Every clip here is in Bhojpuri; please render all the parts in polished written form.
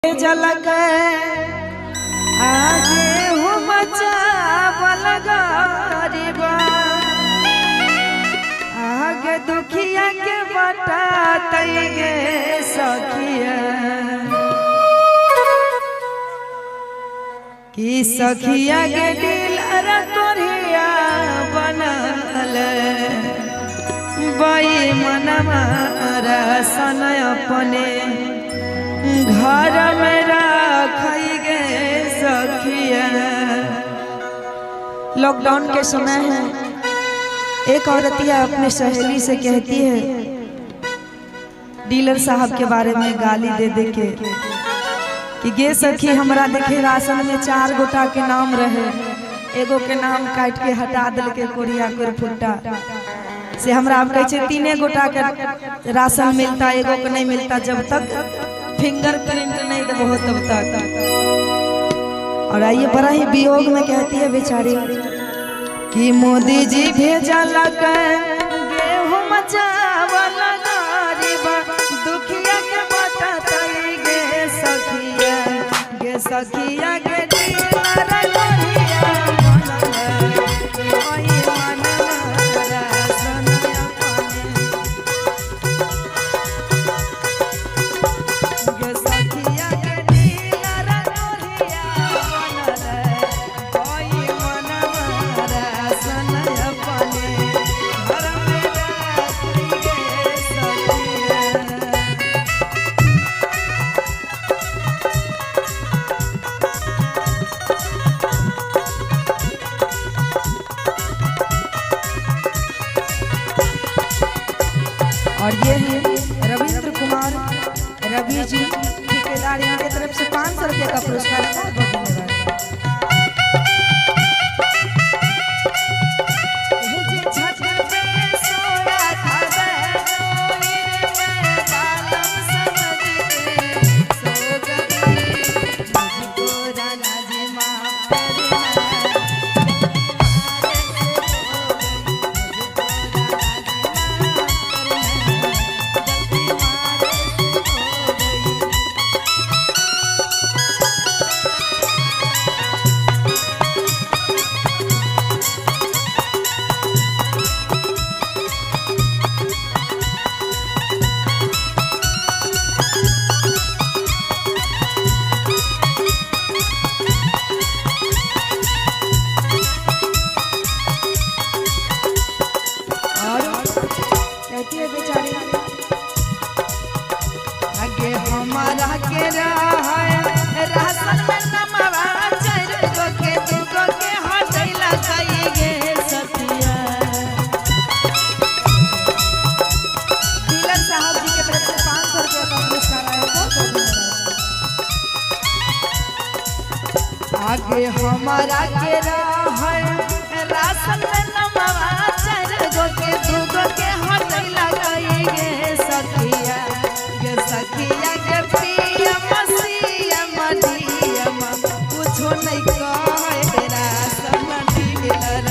झलक आगे हो बचावल गरीबा आगे दुखिया के बताते गे सखिया कि सखिया के दिल तोरिया बनल बाई मनवा रसन अपने घर में रखी गे सखिया। लॉकडाउन के समय है, एक औरतिया अपने सहेली से कहती है डीलर साहब के बारे में गाली दे दे के कि गे सखी हमरा देखे राशन में 4 गोटा के नाम रहे, एगो के नाम काट के हटा दिल के कोरिया कर फुट्टा से हमरा आप कहे 3 गोटा के राशन मिलता, एगो के नहीं मिलता। जब तक फिंगरप्रिंट नहीं देबो तब तक। और आइए बड़ा ही वियोग में कहती है बेचारी कि मोदी जी भेजलक गेहूं मचावल गरीबा दुखिया के बताते गे सखिया गे सखिया गे दिलर लोहिया ओई मनरा सनया गे सखिया गे दिलर लोहिया ओई मनरा सनया पानी घर में राखी गे सखिया। और ये है रविंद्र कुमार रवि जी ठेकेदार, यहाँ की तरफ से 500 रुपये का पुरस्कार है। बहुत बेचारी आगे हमारा के राशन में नमवा 4 गो के 2 गो के हटैला कई गे सखिया। डीलर साहब जी के तरफ से 500 रुपये का पुरस्कार आया। आगे हमारा के राशन में नमवा 4 गो के 2 गो के हटैला कई गे सखिया गे सखिया गे पिया मसिया मडिया कुछो नहीं कहे राशन डीलर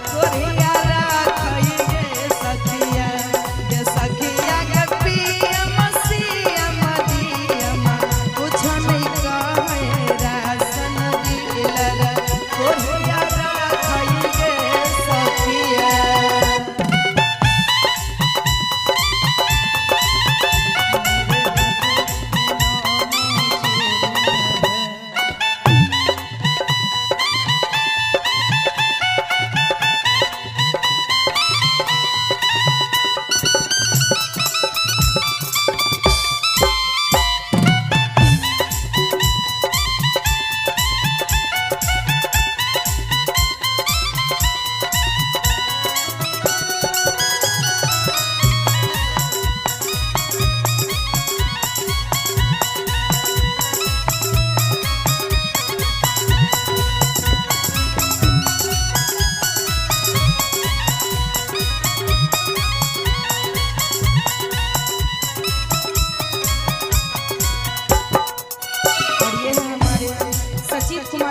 कोरिया राखई गे सखिया गे सखिया गे पिया मसिया मडिया कुछो नहीं कहे राशन डीलर कोरिया राखई गे सखिया।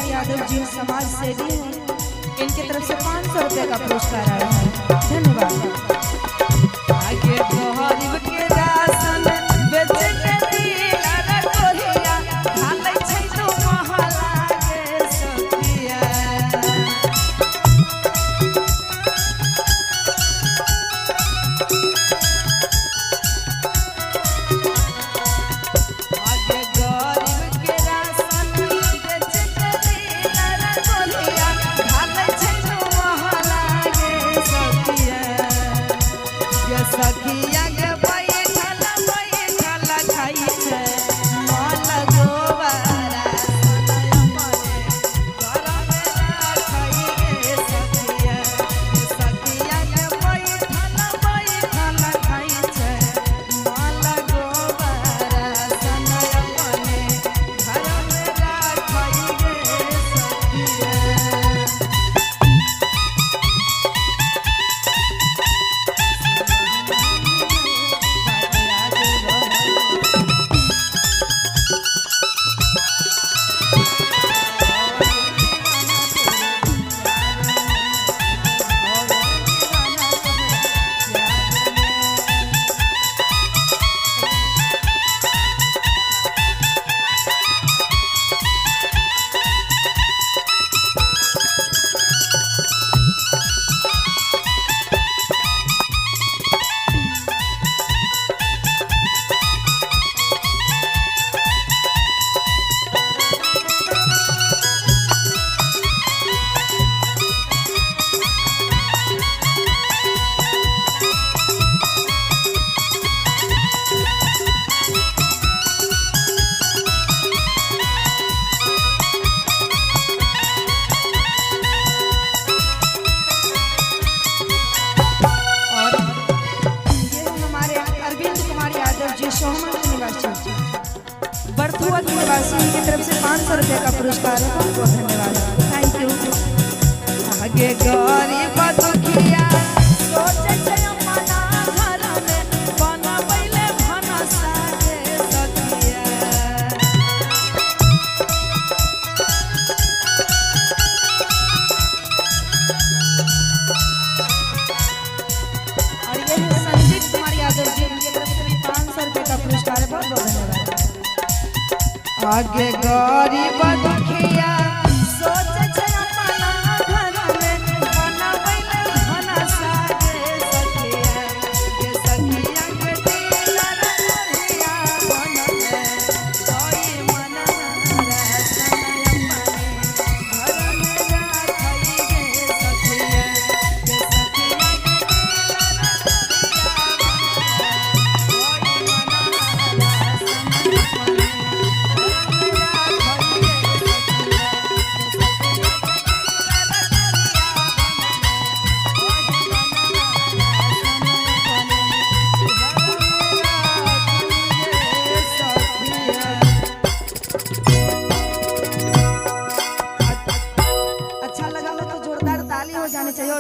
यादव जी समाज सेवी हैं, इनकी तरफ से 500 रुपये का पुरस्कार आया है। धन्यवाद। आगे गरीब के राशन बेच के दिला रे कोरिया 500 रुपये का पुरस्कार है। बहुत बहुत धन्यवाद, थैंक यू। आगे गरीब दुखिया सोचे छे अपना घर में बनबैले भनसा गे सखिया। और ये है संजीत कुमार यादव जी, उनकी तरफ से 500 रुपये का पुरस्कार है। बहुत बहुत धन्यवाद। आगे गरीब